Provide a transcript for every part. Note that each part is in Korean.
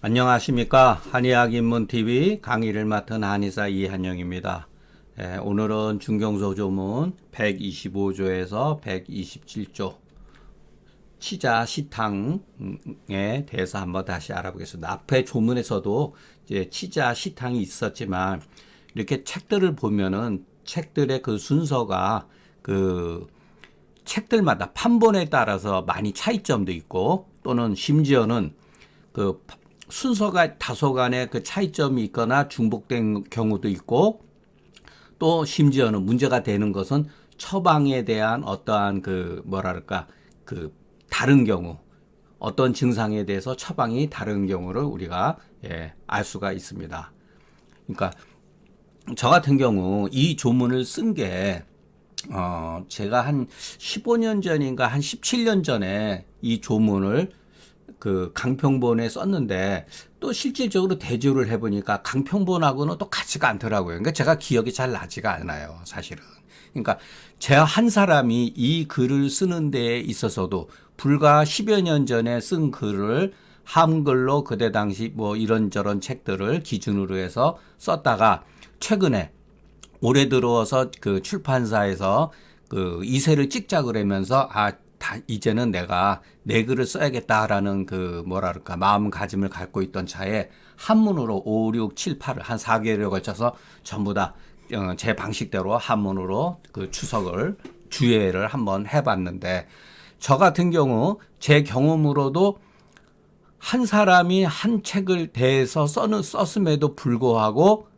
안녕하십니까. 한의학입문TV 강의를 맡은 한의사 이한영입니다. 오늘은 중경소조문 125조에서 127조 치자 시탕에 대해서 한번 다시 알아보겠습니다. 앞에 조문에서도 이제 치자 시탕이 있었지만 이렇게 책들을 보면은 책들의 그 순서가 그 책들마다 판본에 따라서 많이 차이점도 있고 또는 심지어는 그 순서가 다소간의 그 차이점이 있거나 중복된 경우도 있고 또 심지어는 문제가 되는 것은 처방에 대한 어떠한 그 뭐랄까 그 다른 경우 어떤 증상에 대해서 처방이 다른 경우를 우리가 알 수가 있습니다. 그러니까 저 같은 경우 이 조문을 쓴 게 제가 한 15년 전인가 한 17년 전에 이 조문을 그 강평본에 썼는데 또 실질적으로 대조를 해보니까 강평본하고는 또 같지가 않더라고요. 그러니까 제가 기억이 잘 나지가 않아요, 사실은. 그러니까 제가 한 사람이 이 글을 쓰는 데에 있어서도 불과 10여 년 전에 쓴 글을 한글로 그때 당시 뭐 이런저런 책들을 기준으로 해서 썼다가 최근에 올해 들어와서 그 출판사에서 그 이세를 찍자 그러면서 이제는 내가 내 글을 써야겠다라는 그 뭐랄까 마음가짐을 갖고 있던 차에 한문으로 5, 6, 7, 8을 한 4개월에 걸쳐서 전부 다 제 방식대로 한문으로 그 추석을 주예를 한번 해봤는데 저 같은 경우 제 경험으로도 한 사람이 한 책을 대해서 썼음에도 불구하고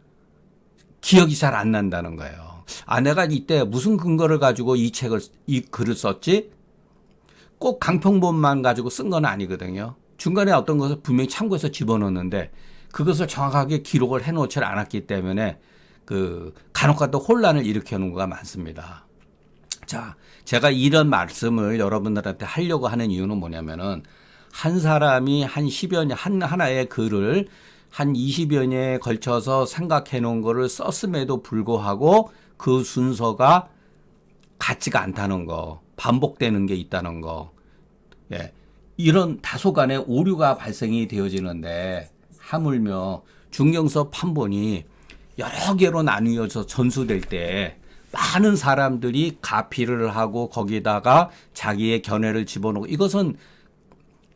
기억이 잘 안 난다는 거예요. 내가 이때 무슨 근거를 가지고 이 글을 썼지? 꼭 강평본만 가지고 쓴 건 아니거든요. 중간에 어떤 것을 분명히 참고해서 집어넣었는데 그것을 정확하게 기록을 해놓지 않았기 때문에 그 간혹가다 혼란을 일으켜 놓은 거가 많습니다. 자, 제가 이런 말씀을 여러분들한테 하려고 하는 이유는 뭐냐면은 한 사람이 한 10여 년, 하나의 글을 한 20여 년에 걸쳐서 생각해 놓은 거를 썼음에도 불구하고 그 순서가 같지가 않다는 거, 반복되는 게 있다는 거, 이런 다소간의 오류가 발생이 되어지는데 하물며 중경서 판본이 여러 개로 나뉘어서 전수될 때 많은 사람들이 가피를 하고 거기다가 자기의 견해를 집어넣고 이것은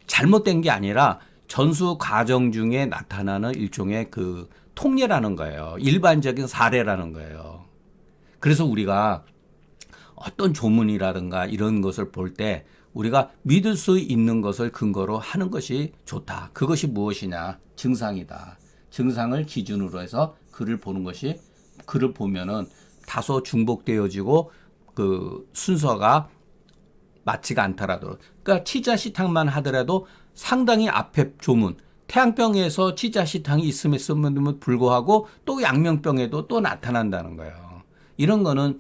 잘못된 게 아니라 전수 과정 중에 나타나는 일종의 그 통례라는 거예요. 일반적인 사례라는 거예요. 그래서 우리가 어떤 조문이라든가 이런 것을 볼 때 우리가 믿을 수 있는 것을 근거로 하는 것이 좋다. 그것이 무엇이냐? 증상이다. 증상을 기준으로 해서 글을 보는 것이 글을 보면은 다소 중복되어지고 그 순서가 맞지가 않더라도 그러니까 치자시탕만 하더라도 상당히 앞에 조문 태양병에서 치자시탕이 있음에도 불구하고 또 양명병에도 또 나타난다는 거예요. 이런 거는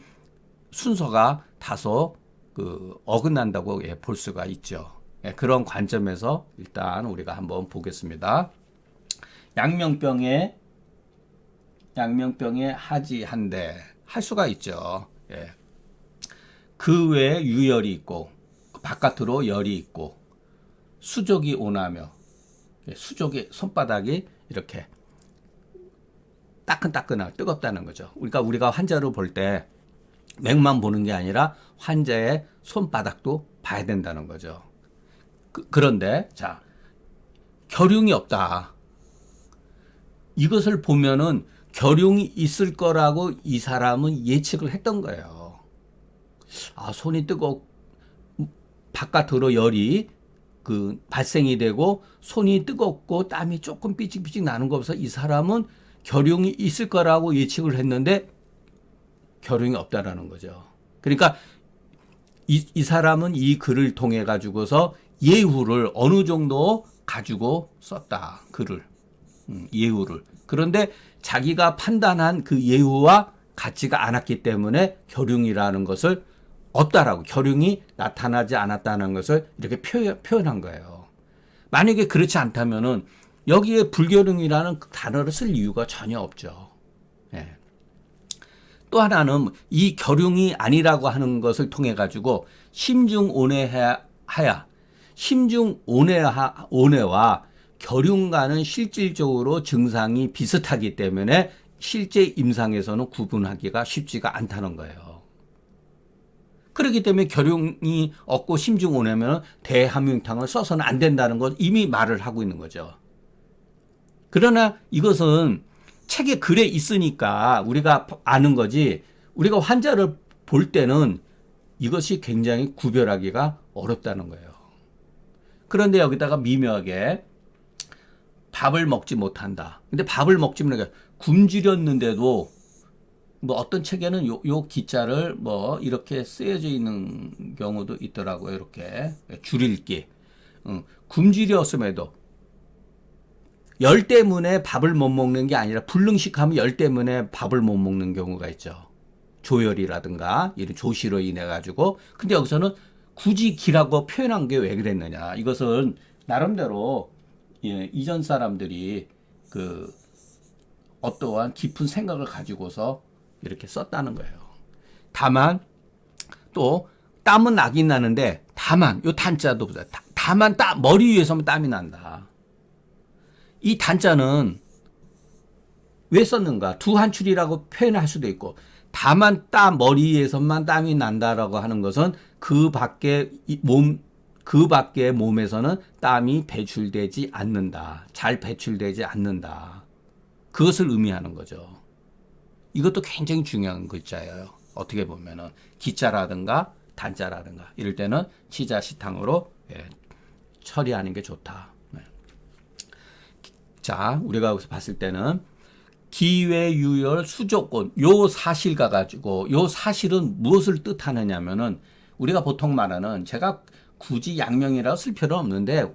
순서가 다소 그 어긋난다고 볼 수가 있죠. 그런 관점에서 일단 우리가 한번 보겠습니다. 양명병에 하지한데 할 수가 있죠. 그 외에 유열이 있고 바깥으로 열이 있고 수족이 오나며 수족의 손바닥이 이렇게 따끈따끈하고 뜨겁다는 거죠. 그러니까 우리가 환자를 볼 때 맥만 보는 게 아니라 환자의 손바닥도 봐야 된다는 거죠. 그런데 자 결흉이 없다. 이것을 보면은 결흉이 있을 거라고 이 사람은 예측을 했던 거예요. 손이 뜨겁고 바깥으로 열이 그 발생이 되고 손이 뜨겁고 땀이 조금 삐직삐직 나는 거 없어 이 사람은 결흉이 있을 거라고 예측을 했는데 결흉이 없다라는 거죠. 그러니까 이 사람은 이 글을 통해 가지고서 예후를 어느 정도 가지고 썼다. 글을. 예후를. 그런데 자기가 판단한 그 예후와 같지가 않았기 때문에 결흉이라는 것을 없다라고 결흉이 나타나지 않았다는 것을 이렇게 표현한 거예요. 만약에 그렇지 않다면은 여기에 불결흉이라는 단어를 쓸 이유가 전혀 없죠. 또 하나는 이 결흉이 아니라고 하는 것을 통해 가지고 심중온해하야 심중온해와 결흉과는 실질적으로 증상이 비슷하기 때문에 실제 임상에서는 구분하기가 쉽지가 않다는 거예요. 그렇기 때문에 결흉이 없고 심중온해면 대함유탕을 써서는 안 된다는 걸 이미 말을 하고 있는 거죠. 그러나 이것은 책에 글에 있으니까 우리가 아는 거지, 우리가 환자를 볼 때는 이것이 굉장히 구별하기가 어렵다는 거예요. 그런데 여기다가 미묘하게 밥을 먹지 못한다. 근데 밥을 먹지 못하게 굶주렸는데도 뭐 어떤 책에는 요 기자를 뭐 이렇게 쓰여져 있는 경우도 있더라고요. 이렇게 줄읽기. 굶주렸음에도 열 때문에 밥을 못 먹는 게 아니라 불능식하면 열 때문에 밥을 못 먹는 경우가 있죠. 조열이라든가 이런 조시로 인해 가지고. 근데 여기서는 굳이 기라고 표현한 게 왜 그랬느냐. 이것은 나름대로 이전 사람들이 그 어떠한 깊은 생각을 가지고서 이렇게 썼다는 거예요. 다만 또 땀은 나긴 나는데 다만 요 단자도 보자. 다만 머리 위에서만 땀이 난다. 이 단자는 왜 썼는가? 두 한출이라고 표현할 수도 있고, 다만 머리에서만 땀이 난다라고 하는 것은 그 밖에 몸에서는 땀이 배출되지 않는다. 잘 배출되지 않는다. 그것을 의미하는 거죠. 이것도 굉장히 중요한 글자예요. 어떻게 보면은 기자라든가 단자라든가 이럴 때는 치자시탕으로 처리하는 게 좋다. 자, 우리가 여기서 봤을 때는 기회유열 수조건 요 사실과 가지고, 요 사실은 무엇을 뜻하느냐면은 우리가 보통 말하는, 제가 굳이 양명이라고 쓸 필요는 없는데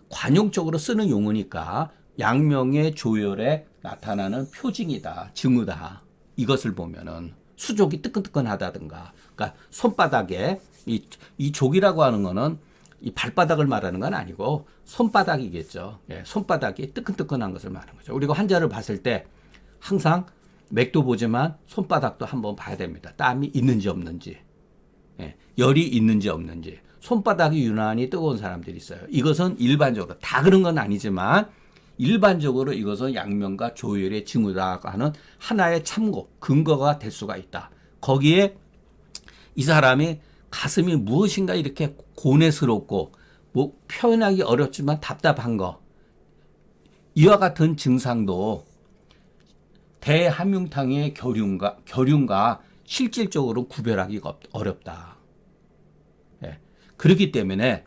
관용적으로 쓰는 용어니까 양명의 조열에 나타나는 표징이다, 증후다. 이것을 보면은 수족이 뜨끈뜨끈하다든가, 그러니까 손바닥에 이 족이라고 하는 거는 이 발바닥을 말하는 건 아니고 손바닥이겠죠. 손바닥이 뜨끈뜨끈한 것을 말하는 거죠. 우리가 환자를 봤을 때 항상 맥도 보지만 손바닥도 한번 봐야 됩니다. 땀이 있는지 없는지, 열이 있는지 없는지. 손바닥이 유난히 뜨거운 사람들이 있어요. 이것은 일반적으로 다 그런 건 아니지만 일반적으로 이것은 양명과 조열의 징후라고 하는 하나의 참고, 근거가 될 수가 있다. 거기에 이 사람이 가슴이 무엇인가 이렇게 고뇌스럽고 뭐 표현하기 어렵지만 답답한 거, 이와 같은 증상도 대함융탕의 결흉과 실질적으로 구별하기가 어렵다. 그렇기 때문에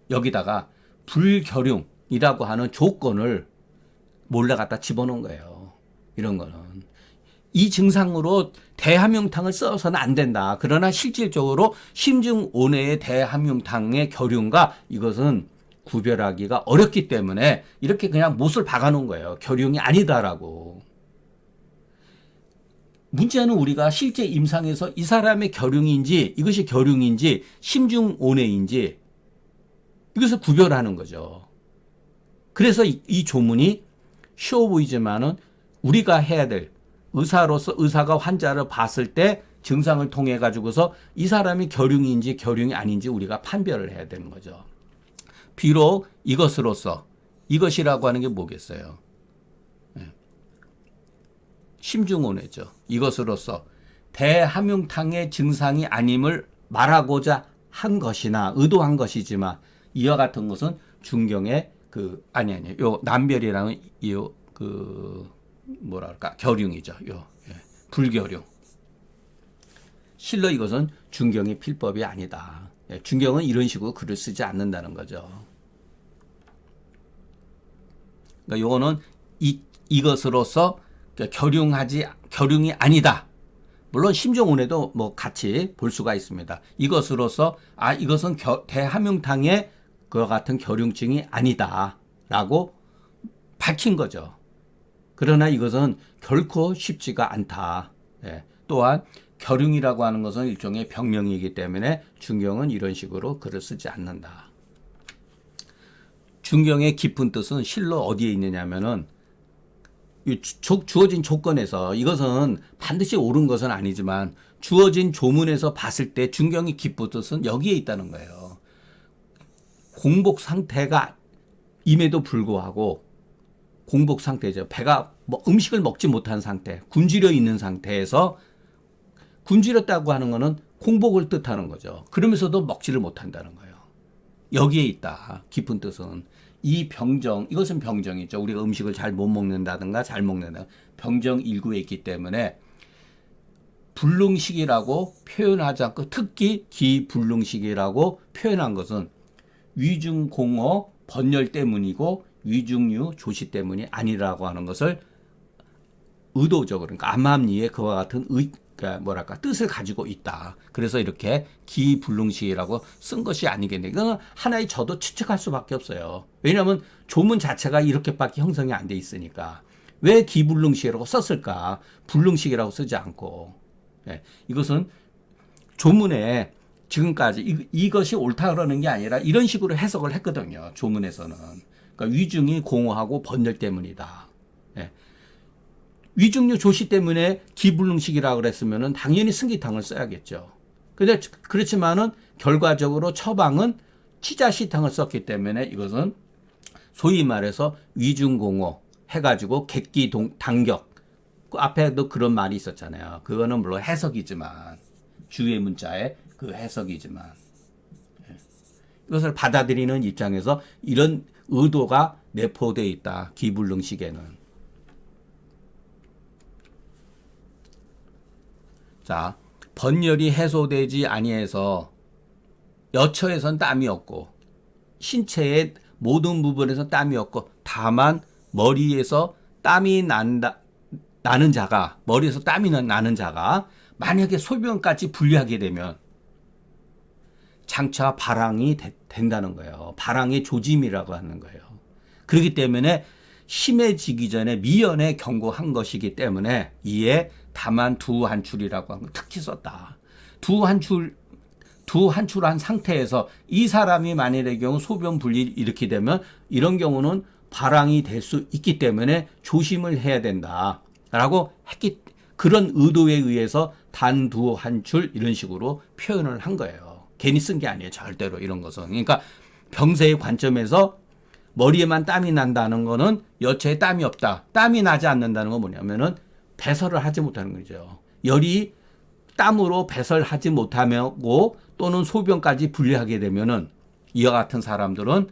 여기다가 불결흉이라고 하는 조건을 몰래 갖다 집어넣은 거예요. 이런 거는. 이 증상으로 대함융탕을 써서는 안 된다. 그러나 실질적으로 심증온해의 대함융탕의 결흉과 이것은 구별하기가 어렵기 때문에 이렇게 그냥 못을 박아놓은 거예요. 결흉이 아니다라고. 문제는 우리가 실제 임상에서 이 사람의 결흉인지, 이것이 결흉인지 심증온해인지 이것을 구별하는 거죠. 그래서 이 조문이 쉬워 보이지만은 우리가 해야 될, 의사로서 의사가 환자를 봤을 때 증상을 통해 가지고서 이 사람이 결흉인지 결흉이 아닌지 우리가 판별을 해야 되는 거죠. 비록 이것으로서, 이것이라고 하는 게 뭐겠어요? 심증온해죠. 이것으로서 대함융탕의 증상이 아님을 말하고자 한 것이나 의도한 것이지만, 이와 같은 것은 중경의 요 남별이라는 뭐랄까 결흉이죠. 불결흉. 실로 이것은 중경의 필법이 아니다. 중경은 이런 식으로 글을 쓰지 않는다는 거죠. 그러니까 요거는 이것으로서 결흉이 아니다. 물론 심정온에도 뭐 같이 볼 수가 있습니다. 이것으로서 이것은 대함융탕의 그와 같은 결흉증이 아니다라고 밝힌 거죠. 그러나 이것은 결코 쉽지가 않다. 또한 결흉이라고 하는 것은 일종의 병명이기 때문에 중경은 이런 식으로 글을 쓰지 않는다. 중경의 깊은 뜻은 실로 어디에 있느냐면은 주어진 조건에서, 이것은 반드시 옳은 것은 아니지만 주어진 조문에서 봤을 때 중경의 깊은 뜻은 여기에 있다는 거예요. 공복 상태가 임에도 불구하고 공복 상태죠. 배가 뭐 음식을 먹지 못한 상태, 굶주려 있는 상태에서 굶주렸다고 하는 거는 공복을 뜻하는 거죠. 그러면서도 먹지를 못한다는 거예요. 여기에 있다. 깊은 뜻은. 이 병정, 이것은 병정이죠. 우리가 음식을 잘 못 먹는다든가 잘 먹는다. 병정 일구에 있기 때문에 불능식이라고 표현하지 않고 특히 기불능식이라고 표현한 것은 위중공허 번열 때문이고 위중유 조시 때문이 아니라고 하는 것을 의도적으로, 그러니까 암암리에 그와 같은 그러니까 뭐랄까 뜻을 가지고 있다. 그래서 이렇게 기불능식이라고 쓴 것이 아니겠네. 이건 하나의 저도 추측할 수밖에 없어요. 왜냐하면 조문 자체가 이렇게밖에 형성이 안 돼 있으니까. 왜 기불능식이라고 썼을까? 불능식이라고 쓰지 않고. 네, 이것은 조문에 지금까지 이것이 옳다 그러는 게 아니라 이런 식으로 해석을 했거든요. 조문에서는. 그러니까 위중이 공허하고 번열 때문이다. 네. 위중유 조시 때문에 기불능식이라고 그랬으면은 당연히 승기탕을 써야겠죠. 근데 그렇지만은 결과적으로 처방은 치자시탕을 썼기 때문에 이것은 소위 말해서 위중공허 해가지고 객기당격. 그 앞에도 그런 말이 있었잖아요. 그거는 물론 해석이지만 주의 문자의 그 해석이지만 이것을 받아들이는 입장에서 이런 의도가 내포되어 있다. 기불능식에는. 자, 번열이 해소되지 아니해서 여처에선 땀이 없고 신체의 모든 부분에서 땀이 없고 다만 머리에서 땀이 나는 자가, 머리에서 땀이 나는 자가 만약에 소변까지 분리하게 되면 장차 발항이 된다는 거예요. 발항의 조짐이라고 하는 거예요. 그렇기 때문에 심해지기 전에 미연에 경고한 것이기 때문에 이에 다만 두 한출이라고 하는 걸 특히 썼다. 두 한출한 상태에서 이 사람이 만일의 경우 소변 분리 이렇게 되면 이런 경우는 발항이 될 수 있기 때문에 조심을 해야 된다. 라고 그런 의도에 의해서 단 두 한출 이런 식으로 표현을 한 거예요. 괜히 쓴 게 아니에요. 절대로 이런 것은. 그러니까 병세의 관점에서 머리에만 땀이 난다는 거는 여체에 땀이 없다. 땀이 나지 않는다는 건 뭐냐면은 배설을 하지 못하는 거죠. 열이 땀으로 배설하지 못하고 또는 소변까지 분리하게 되면은 이와 같은 사람들은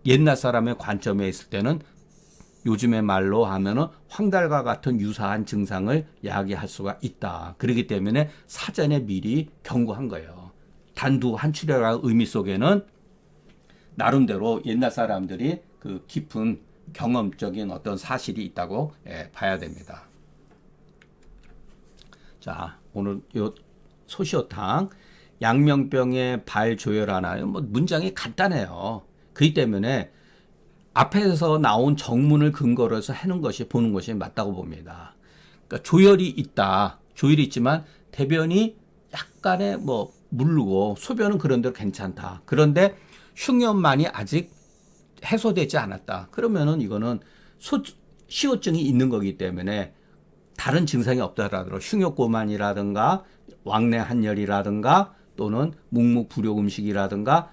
옛날 사람의 관점에 있을 때는 요즘의 말로 하면은 황달과 같은 유사한 증상을 야기할 수가 있다. 그렇기 때문에 사전에 미리 경고한 거예요. 단두 한출이라는 의미 속에는 나름대로 옛날 사람들이 그 깊은 경험적인 어떤 사실이 있다고 봐야 됩니다. 자, 오늘 요 소시오탕 양명병의 발 조혈하나요? 뭐 문장이 간단해요. 그렇기 때문에 앞에서 나온 정문을 근거로 해서 해는 것이 보는 것이 맞다고 봅니다. 그러니까 조혈이 있다. 조혈이 있지만 대변이 약간의 뭐 무르고 소변은 그런 대로 괜찮다. 그런데 흉염만이 아직 해소되지 않았다. 그러면은 이거는 시호증이 있는 거기 때문에 다른 증상이 없다라더라도 흉욕고만이라든가 왕래한열이라든가 또는 묵묵부력음식이라든가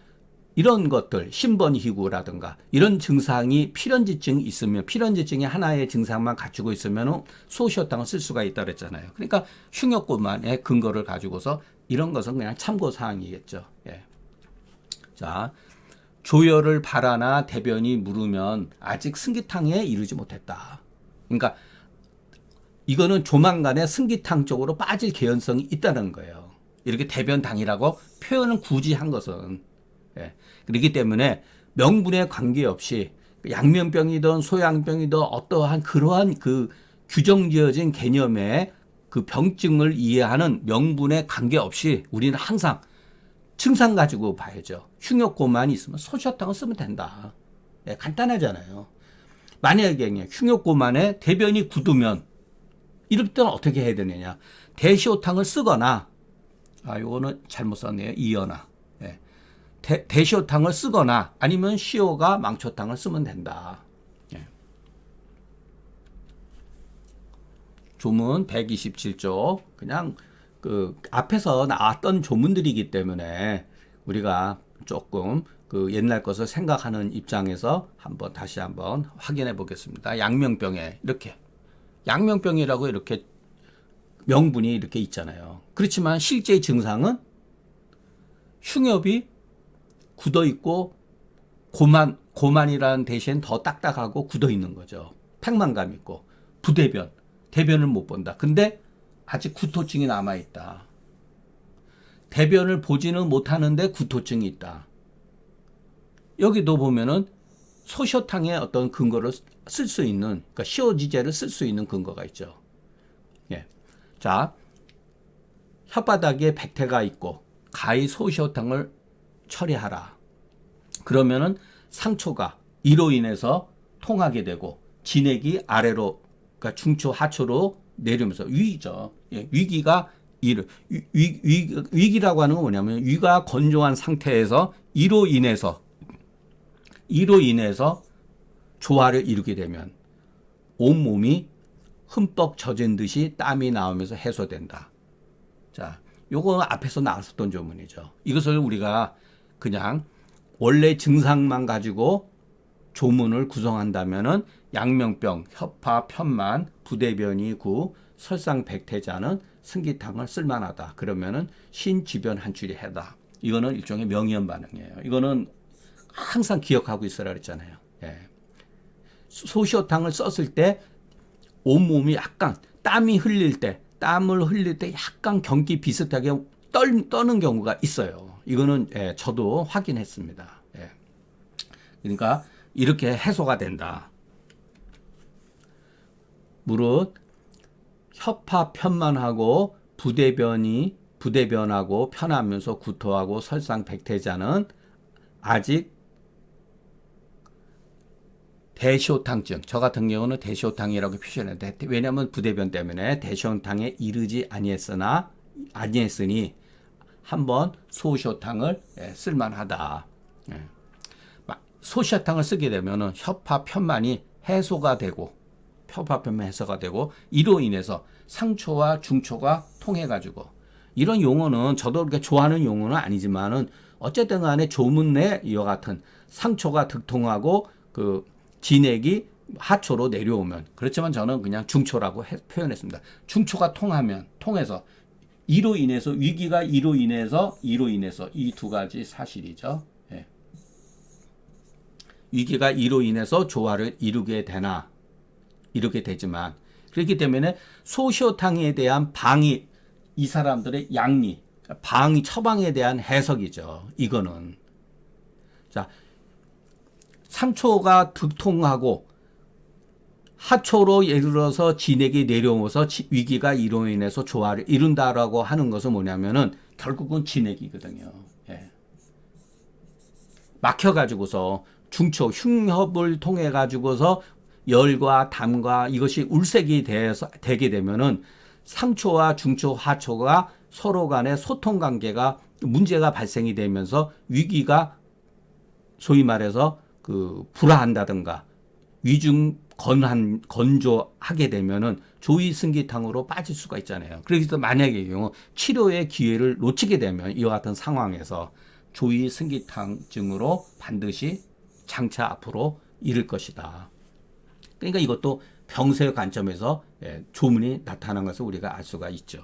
이런 것들, 신번희구라든가 이런 증상이 필연지증이 있으면 필연지증이 하나의 증상만 갖추고 있으면 소시오탕을 쓸 수가 있다 그랬잖아요. 그러니까 흉욕고만의 근거를 가지고서 이런 것은 그냥 참고사항이겠죠. 예. 자, 조혈을 발하나 대변이 무르면 아직 승기탕에 이르지 못했다. 그러니까 이거는 조만간에 승기탕 쪽으로 빠질 개연성이 있다는 거예요. 이렇게 대변당이라고 표현을 굳이 한 것은. 예. 그렇기 때문에 명분에 관계없이 양면병이든 소양병이든 어떠한 그러한 그 규정지어진 개념의 그 병증을 이해하는 명분에 관계없이 우리는 항상 증상 가지고 봐야죠. 흉욕고만 있으면 소시오탕을 쓰면 된다. 예, 간단하잖아요. 만약에 흉욕고만에 대변이 굳으면 이럴 때는 어떻게 해야 되느냐. 대시오탕을 쓰거나 요거는 잘못 썼네요. 이어나. 예. 대시오탕을 쓰거나 아니면 시오가 망초탕을 쓰면 된다. 예. 조문 127조 그냥 그 앞에서 나왔던 조문들이기 때문에 우리가 조금 그 옛날 것을 생각하는 입장에서 다시 한번 확인해 보겠습니다. 양명병에 이렇게 양명병이라고 이렇게 명분이 이렇게 있잖아요. 그렇지만 실제 증상은 흉엽이 굳어 있고 고만이라는 대신 더 딱딱하고 굳어 있는 거죠. 팽만감 있고 대변을 못 본다. 근데 아직 구토증이 남아 있다. 대변을 보지는 못하는데 구토증이 있다. 여기도 보면은 소셔탕의 어떤 근거를 쓸 수 있는, 그러니까 시오지제를 쓸 수 있는 근거가 있죠. 예. 자, 혓바닥에 백태가 있고 가히 소시오탕을 처리하라. 그러면은 상초가 이로 인해서 통하게 되고 진액이 아래로, 그러니까 중초 하초로 내려오면서 위기죠. 예, 위기라고 하는 건 뭐냐면 위가 건조한 상태에서 이로 인해서 조화를 이루게 되면 온몸이 흠뻑 젖은 듯이 땀이 나오면서 해소된다. 자, 요거 앞에서 나왔었던 조문이죠. 이것을 우리가 그냥 원래 증상만 가지고 조문을 구성한다면은 양명병, 혀파, 편만, 부대변이 구, 설상백태자는 승기탕을 쓸만하다. 그러면은 신지변 한출이 해다. 이거는 일종의 명의엄 반응이에요. 이거는 항상 기억하고 있어라 그랬잖아요. 예. 소시오탕을 썼을 때 온몸이 약간 땀을 흘릴 때 약간 경기 비슷하게 떠는 경우가 있어요. 이거는 예, 저도 확인했습니다. 예. 그러니까 이렇게 해소가 된다. 무릇 혀파 편만하고 부대변하고 편하면서 구토하고 설상백태자는 아직 대시오탕증, 저 같은 경우는 대시오탕이라고 표현했는데, 왜냐하면 부대변 때문에 대시오탕에 이르지 아니했으니 한번 소시오탕을 쓸만하다. 소시오탕을 쓰게 되면은 혀파 편만이 해소가 되고 이로 인해서 상초와 중초가 통해가지고, 이런 용어는 저도 그렇게 좋아하는 용어는 아니지만은 어쨌든 간에 조문 내 이와 같은 상초가 득통하고 그 진액이 하초로 내려오면, 그렇지만 저는 그냥 중초라고 표현했습니다. 중초가 통해서 위기가 이로 인해서 이 두 가지 사실이죠. 예. 위기가 이로 인해서 조화를 이루게 되지만, 그렇기 때문에 소시오탕에 대한 방이, 이 사람들의 처방에 대한 해석이죠. 이거는. 자, 상초가 득통하고 하초로 예를 들어서 진액이 내려오면서 위기가 이로 인해서 조화를 이룬다라고 하는 것은 뭐냐면은 결국은 진액이거든요. 예. 막혀가지고서 중초, 흉협을 통해가지고서 열과 담과 이것이 울색이 되게 되면은 상초와 중초, 하초가 서로 간의 소통 관계가 문제가 발생이 되면서 위기가 소위 말해서 불화한다든가 위중 건조하게 되면은 조이승기탕으로 빠질 수가 있잖아요. 그래서 만약의 경우 치료의 기회를 놓치게 되면 이와 같은 상황에서 조이승기탕증으로 반드시 장차 앞으로 이를 것이다. 그러니까 이것도 병세의 관점에서 조문이 나타난 것을 우리가 알 수가 있죠.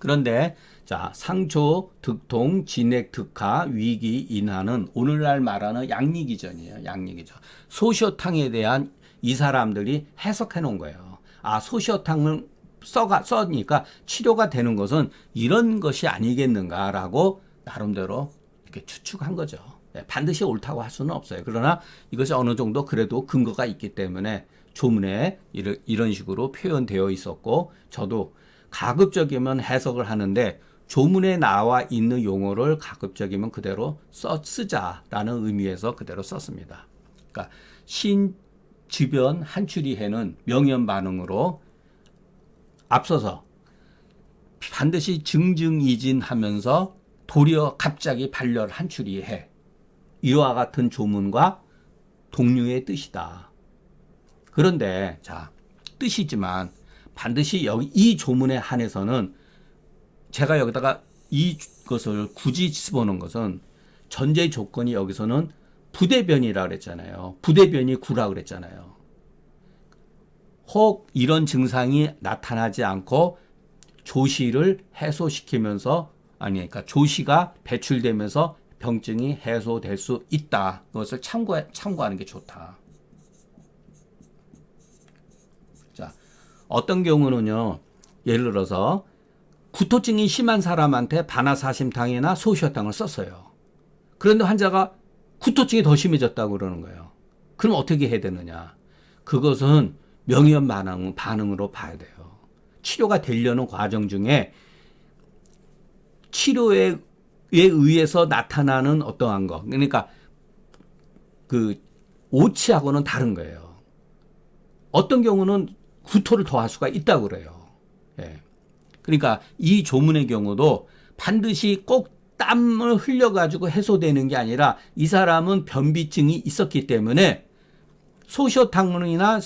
그런데 자, 상초, 득통, 진액, 득하, 위기, 인하는 오늘날 말하는 양리기전이에요. 양리기전. 소시오탕에 대한 이 사람들이 해석해 놓은 거예요. 아, 소시오탕을 써니까 치료가 되는 것은 이런 것이 아니겠는가라고 나름대로 이렇게 추측한 거죠. 반드시 옳다고 할 수는 없어요. 그러나 이것이 어느 정도 그래도 근거가 있기 때문에 조문에 이런 식으로 표현되어 있었고, 저도 가급적이면 해석을 하는데 조문에 나와 있는 용어를 가급적이면 그대로 쓰자라는 의미에서 그대로 썼습니다. 그러니까 신지변 한추리해는 명연 반응으로 앞서서 반드시 증증이진하면서 도리어 갑자기 발열 한추리해, 이와 같은 조문과 동류의 뜻이다. 그런데 자, 뜻이지만 반드시 여기 이 조문에 한해서는 제가 여기다가 이것을 굳이 집어넣은 것은 전제 조건이 여기서는 부대변이라 그랬잖아요. 부대변이 구라 그랬잖아요. 혹 이런 증상이 나타나지 않고 조시를 해소시키면서 그러니까 조시가 배출되면서 병증이 해소될 수 있다. 그것을 참고하는 게 좋다. 자, 어떤 경우는요. 예를 들어서 구토증이 심한 사람한테 바나사심탕이나 소시어탕을 썼어요. 그런데 환자가 구토증이 더 심해졌다고 그러는 거예요. 그럼 어떻게 해야 되느냐? 그것은 명현 반응으로 봐야 돼요. 치료가 되려는 과정 중에 치료에 의해서 나타나는 어떠한 거. 그러니까 그 오치하고는 다른 거예요. 어떤 경우는 구토를 더 할 수가 있다고 그래요. 예. 그러니까 이 조문의 경우도 반드시 꼭 땀을 흘려가지고 해소되는 게 아니라 이 사람은 변비증이 있었기 때문에 소시오탕이나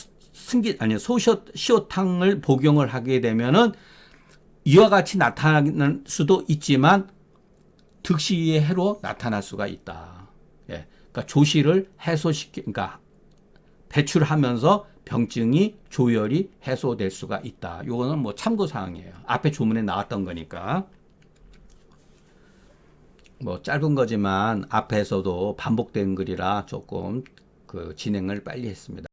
소시오탕을 복용을 하게 되면은 이와 같이 나타날 수도 있지만 득시의 해로 나타날 수가 있다. 예. 그러니까 조시를 그러니까 배출하면서 병증이 조열이 해소될 수가 있다. 이거는 뭐 참고 사항이에요. 앞에 조문에 나왔던 거니까. 뭐 짧은 거지만 앞에서도 반복된 글이라 조금 그 진행을 빨리 했습니다.